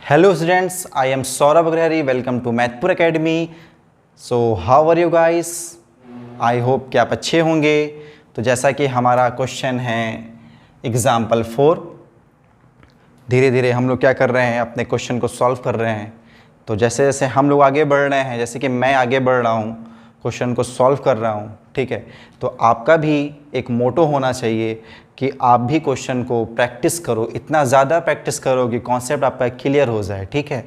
Hello students, I am Saurabh Agrahari. Welcome to Mathpur Academy. So how are you guys? I hope कि आप अच्छे होंगे। तो जैसा कि हमारा क्वेश्चन है एग्जाम्पल 4, धीरे धीरे हम लोग क्या कर रहे हैं, अपने क्वेश्चन को सॉल्व कर रहे हैं। तो जैसे जैसे हम लोग आगे बढ़ रहे हैं, जैसे कि मैं आगे बढ़ रहा हूँ, क्वेश्चन को सॉल्व कर रहा हूँ, ठीक है, तो आपका भी एक मोटो होना चाहिए कि आप भी क्वेश्चन को प्रैक्टिस करो, इतना ज़्यादा प्रैक्टिस करो कि कॉन्सेप्ट आपका क्लियर हो जाए, ठीक है।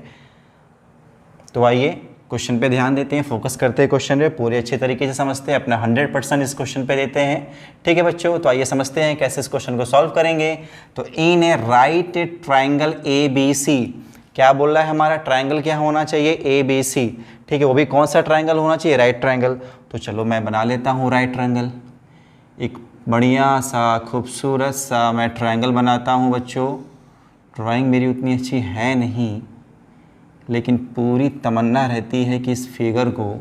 तो आइए क्वेश्चन पे ध्यान देते हैं, फोकस करते हैं क्वेश्चन पे, पूरे अच्छे तरीके से समझते हैं, अपना 100% इस क्वेश्चन पे देते हैं, ठीक है बच्चों। तो आइए समझते हैं कैसे इस क्वेश्चन को सॉल्व करेंगे। तो in a right triangle A B C, क्या बोल रहा है हमारा, ट्राइंगल क्या होना चाहिए, ए बी सी, ठीक है। वो भी कौन सा ट्राइंगल होना चाहिए, राइट ट्राइंगल। तो चलो मैं बना लेता हूँ राइट ट्राइंगल, एक बढ़िया सा खूबसूरत सा मैं ट्राइंगल बनाता हूँ बच्चों। ड्राइंग मेरी उतनी अच्छी है नहीं, लेकिन पूरी तमन्ना रहती है कि इस फिगर को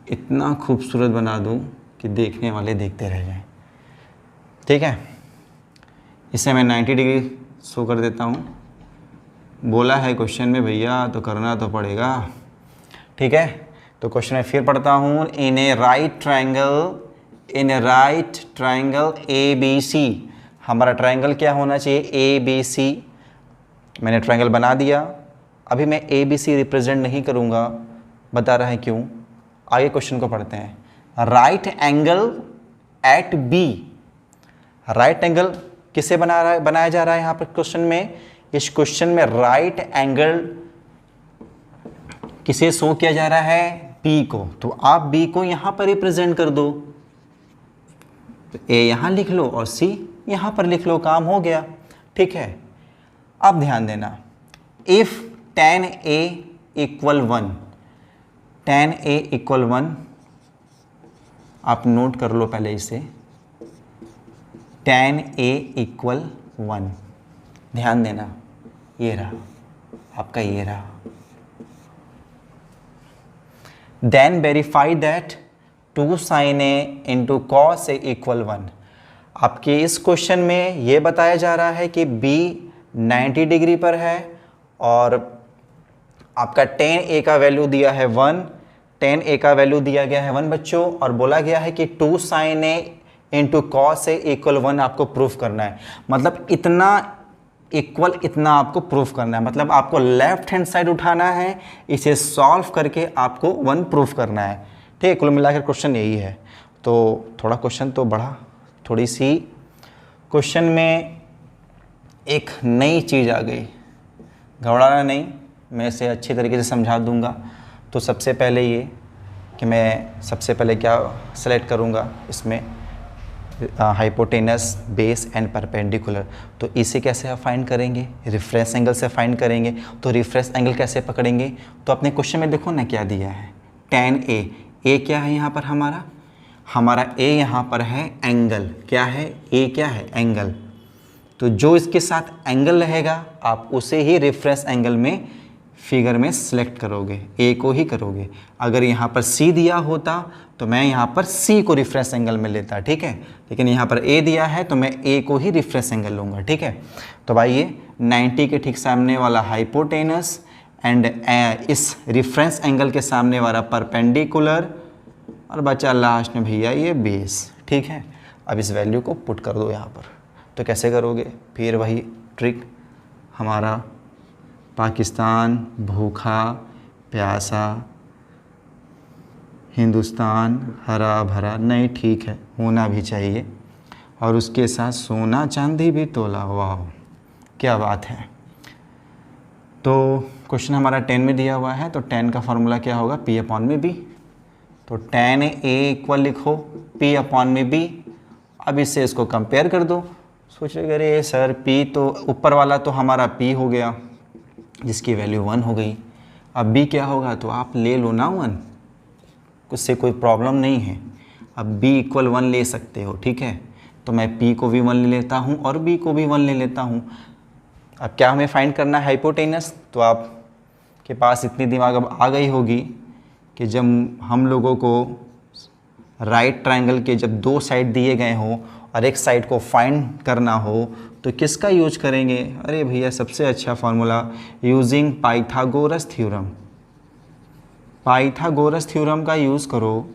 इतना खूबसूरत बना दूँ कि देखने वाले देखते रह जाएं, ठीक है। इसे मैं 90 डिग्री शो कर देता हूँ। बोला है क्वेश्चन में भैया, तो करना तो पड़ेगा, ठीक है। तो क्वेश्चन में फिर पढ़ता हूँ, in a right triangle A B C, हमारा ट्राइंगल क्या होना चाहिए, ए बी सी। मैंने ट्राइंगल बना दिया, अभी मैं ए बी सी रिप्रेजेंट नहीं करूँगा, बता रहा है क्यों। आगे क्वेश्चन को पढ़ते हैं। Right angle at B, right angle किसे बनाया जा रहा है यहाँ पर क्वेश्चन में। इस क्वेश्चन में राइट एंगल किसे शो किया जा रहा है, बी को। तो आप बी को यहाँ पर रिप्रेजेंट कर दो, तो ए यहाँ लिख लो और सी यहाँ पर लिख लो, काम हो गया, ठीक है। अब ध्यान देना, if tan A equal 1, tan A equal 1, आप नोट कर लो पहले इसे, tan A इक्वल 1, ध्यान देना, ये रहा आपका, ये रहा। Then verify that 2 sin A into cos A equal 1। आपके इस क्वेश्चन में ये बताया जा रहा है कि B 90 डिग्री पर है और आपका tan A का वैल्यू दिया है 1, tan A का वैल्यू दिया गया है 1 बच्चों, और बोला गया है कि 2 sin A into cos A equal 1 आपको प्रूफ करना है। मतलब इतना इक्वल, इतना आपको प्रूफ करना है, मतलब आपको लेफ्ट हैंड साइड उठाना है, इसे सॉल्व करके आपको 1 प्रूफ करना है, ठीक है। कुल मिलाकर क्वेश्चन यही है। तो थोड़ा क्वेश्चन तो बढ़ा, थोड़ी सी क्वेश्चन में एक नई चीज़ आ गई, घबराना नहीं, मैं इसे अच्छी तरीके से समझा दूंगा। तो सबसे पहले ये कि मैं सबसे पहले क्या सेलेक्ट करूंगा इसमें, हाइपोटेनस, बेस एंड परपेंडिकुलर। तो इसे कैसे आप फाइंड करेंगे, रिफरेंस एंगल से फाइंड करेंगे। तो रिफरेंस एंगल कैसे पकड़ेंगे, तो अपने क्वेश्चन में देखो ना क्या दिया है, tan A, A क्या है यहाँ पर हमारा A यहाँ पर है एंगल, क्या है, A क्या है, एंगल। तो जो इसके साथ एंगल रहेगा आप उसे ही रेफरेंस एंगल में फिगर में सिलेक्ट करोगे, ए को ही करोगे। अगर यहाँ पर सी दिया होता तो मैं यहाँ पर सी को रेफरेंस एंगल में लेता, ठीक है, लेकिन यहाँ पर ए दिया है तो मैं ए को ही रेफरेंस एंगल लूँगा, ठीक है। तो भाई 90 के ठीक सामने वाला हाइपोटेनस एंड इस रेफरेंस एंगल के सामने वाला परपेंडिकुलर, और बचा लास्ट में भैया ये बेस, ठीक है। अब इस वैल्यू को पुट कर दो यहाँ पर। तो कैसे करोगे, फिर वही ट्रिक, हमारा पाकिस्तान भूखा प्यासा, हिंदुस्तान हरा भरा, नहीं ठीक है, होना भी चाहिए, और उसके साथ सोना चांदी भी तोला, वाह क्या बात है। तो क्वेश्चन हमारा 10 में दिया हुआ है, तो 10 का फॉर्मूला क्या होगा, P अपॉन में B। तो tan A इक्वल लिखो P अपॉन में B। अब इससे इसको कंपेयर कर दो। सोच रहे अरे सर P तो ऊपर वाला तो हमारा P हो गया जिसकी वैल्यू 1 हो गई, अब B क्या होगा, तो आप ले लो ना 1, उससे कोई प्रॉब्लम नहीं है। अब B इक्वल 1 ले सकते हो, ठीक है। तो मैं P को भी 1 ले लेता हूँ और B को भी 1 ले लेता हूँ। अब क्या हमें फाइंड करना है, हाइपोटेनस। तो आपके पास इतनी दिमाग अब आ गई होगी कि जब हम लोगों को राइट ट्राइंगल के जब 2 साइड दिए गए हों और एक साइड को फाइंड करना हो तो किसका यूज करेंगे? अरे भैया सबसे अच्छा formula using Pythagoras theorem. Pythagoras theorem का यूज़ करो,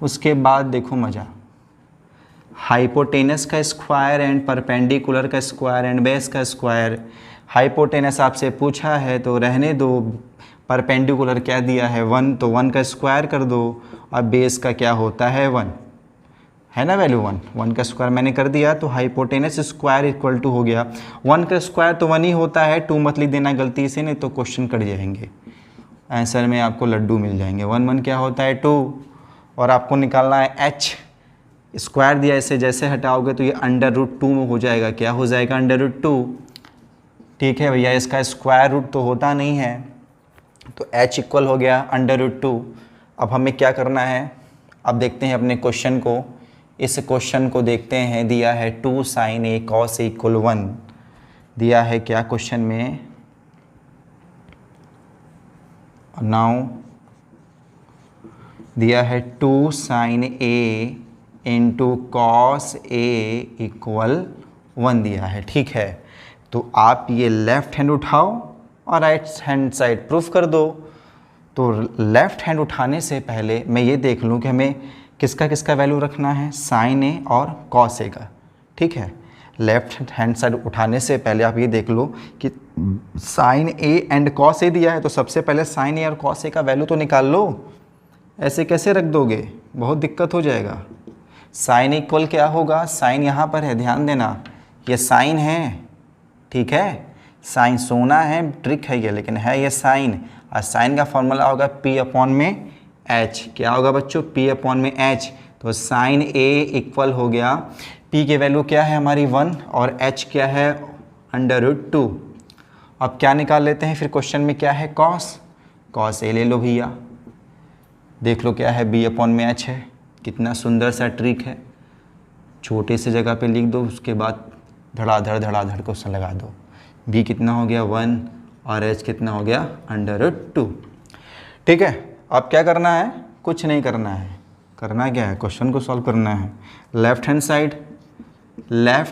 उसके बाद देखो मज़ा। हाइपोटेनस का स्क्वायर एंड परपेंडिकुलर का स्क्वायर एंड बेस का स्क्वायर। हाइपोटेनस आपसे पूछा है तो रहने दो, परपेंडिकुलर क्या दिया है 1, तो 1 का स्क्वायर कर दो, और बेस का क्या होता है 1 है ना, वैल्यू 1 का स्क्वायर मैंने कर दिया तो हाइपोटेनस स्क्वायर इक्वल टू हो गया 1 का स्क्वायर तो 1 ही होता है, 2 मत लिख देना गलती से, नहीं तो क्वेश्चन कट जाएंगे, आंसर में आपको लड्डू मिल जाएंगे। 1 क्या होता है 2, और आपको निकालना है h। स्क्वायर दिया, इसे जैसे हटाओगे तो ये √2 में हो जाएगा, क्या हो जाएगा √2। ठीक है भैया, इसका स्क्वायर रूट तो होता नहीं है, तो h इक्वल हो गया √2। अब हमें क्या करना है, अब देखते हैं अपने क्वेश्चन को। इस क्वेश्चन को देखते हैं, दिया है 2 sin a cos a = 1, दिया है क्या क्वेश्चन में, नाउ दिया है 2 sin a into cos A equal 1 दिया है। ठीक है, तो आप ये लेफ्ट हैंड उठाओ और राइट हैंड साइड प्रूफ कर दो। तो लेफ्ट हैंड उठाने से पहले मैं ये देख लूँ कि हमें किसका किसका वैल्यू रखना है, साइन ए और कॉस ए का। ठीक है, लेफ्ट हैंड साइड उठाने से पहले आप ये देख लो कि sign A and cos A दिया है, तो सबसे पहले साइन ए और कॉस ए का वैल्यू तो निकाल लो। ऐसे कैसे रख दोगे, बहुत दिक्कत हो जाएगा। साइन इक्वल क्या होगा, साइन यहाँ पर है, ध्यान देना, ये साइन है, ठीक है, साइन सोना है, ट्रिक है ये, लेकिन है ये साइन। और साइन का फॉर्मूला होगा P/H। क्या होगा बच्चों, P/H। तो साइन A इक्वल हो गया, P की वैल्यू क्या है हमारी 1 और H क्या है √2। अब क्या निकाल लेते हैं फिर क्वेश्चन में, क्या है कॉस A ले लो भैया, देख लो क्या है B/H है। कितना सुंदर सा ट्रिक है, छोटे से जगह पे लिख दो, उसके बाद धड़ाधड़ क्वेश्चन लगा दो। B कितना हो गया 1 और H कितना हो गया √2। ठीक है, अब क्या करना है, कुछ नहीं करना है, करना क्या है, क्वेश्चन को सॉल्व करना है। लेफ्ट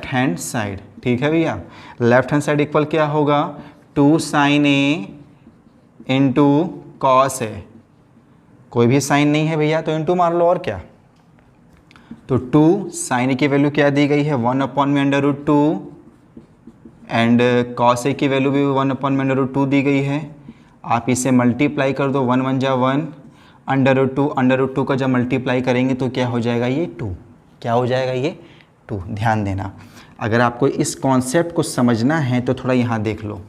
हैंड साइड, ठीक है भैया, लेफ्ट हैंड साइड इक्वल क्या होगा 2 sin A into cos A. कोई भी साइन नहीं है भैया तो इंटू मार लो, और क्या। तो 2 sin A की वैल्यू क्या दी गई है 1/√2 एंड cos A की वैल्यू भी 1/√2 दी गई है। आप इसे मल्टीप्लाई कर दो, 1 1 जा 1, √2 का जब मल्टीप्लाई करेंगे तो क्या हो जाएगा ये 2, क्या हो जाएगा ये 2। ध्यान देना, अगर आपको इस कॉन्सेप्ट को समझना है तो थोड़ा यहाँ देख लो,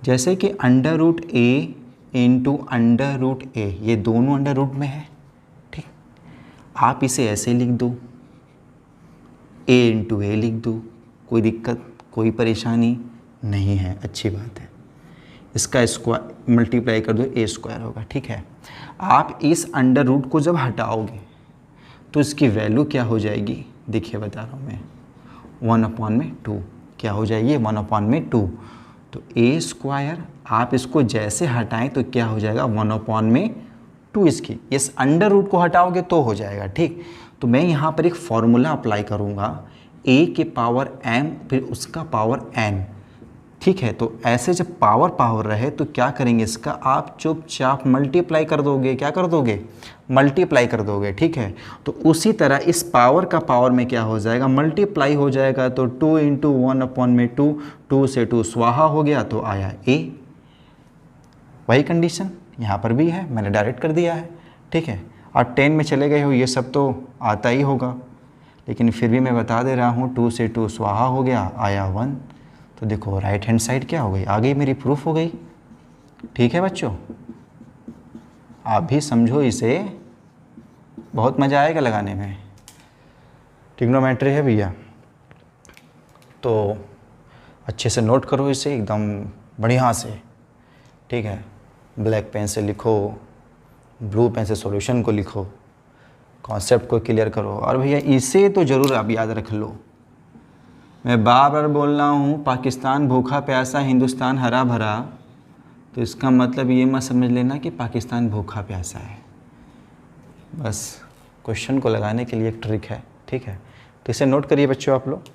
जैसे कि √A इंटू √A, ये दोनों अंडर रूट में है, ठीक, आप इसे ऐसे लिख दो, A इंटू A लिख दो, कोई दिक्कत कोई परेशानी नहीं है, अच्छी बात है। इसका स्क्वायर मल्टीप्लाई कर दो, A² होगा, ठीक है। आप इस अंडर रूट को जब हटाओगे तो इसकी वैल्यू क्या हो जाएगी, देखिए बता रहा हूँ मैं, 1/2 क्या हो जाएगी 1/2। तो A² आप इसको जैसे हटाएं तो क्या हो जाएगा 1/2 इसकी, इस अंडर रूट को हटाओगे तो हो जाएगा, ठीक। तो मैं यहाँ पर एक फॉर्मूला अप्लाई करूँगा, A के पावर m फिर उसका पावर n, ठीक है। तो ऐसे जब पावर रहे तो क्या करेंगे, इसका आप चुपचाप मल्टीप्लाई कर दोगे, क्या कर दोगे, मल्टीप्लाई कर दोगे, ठीक है। तो उसी तरह इस पावर का पावर में क्या हो जाएगा, मल्टीप्लाई हो जाएगा, तो 2 इंटू 1/2, 2 से 2 स्वाहा हो गया तो आया A। वही कंडीशन यहाँ पर भी है, मैंने डायरेक्ट कर दिया है, ठीक है। और 10 में चले गए हो, ये सब तो आता ही होगा, लेकिन फिर भी मैं बता दे रहा हूँ, 2 से 2 स्वाहा हो गया, आया 1। तो देखो राइट हैंड साइड क्या हो गई, आ गई मेरी, प्रूफ हो गई, ठीक है बच्चों। आप भी समझो इसे, बहुत मज़ा आएगा लगाने में, ट्रिग्नोमेट्री है भैया, तो अच्छे से नोट करो इसे एकदम बढ़िया से, ठीक है। ब्लैक पेन से लिखो, ब्लू पेन से सॉल्यूशन को लिखो, कॉन्सेप्ट को क्लियर करो, और भैया इसे तो ज़रूर आप याद रख लो। मैं बार बार बोल रहा हूँ, पाकिस्तान भूखा प्यासा, हिंदुस्तान हरा भरा, तो इसका मतलब ये मत समझ लेना कि पाकिस्तान भूखा प्यासा है, बस क्वेश्चन को लगाने के लिए एक ट्रिक है, ठीक है, तो इसे नोट करिए बच्चों आप लोग।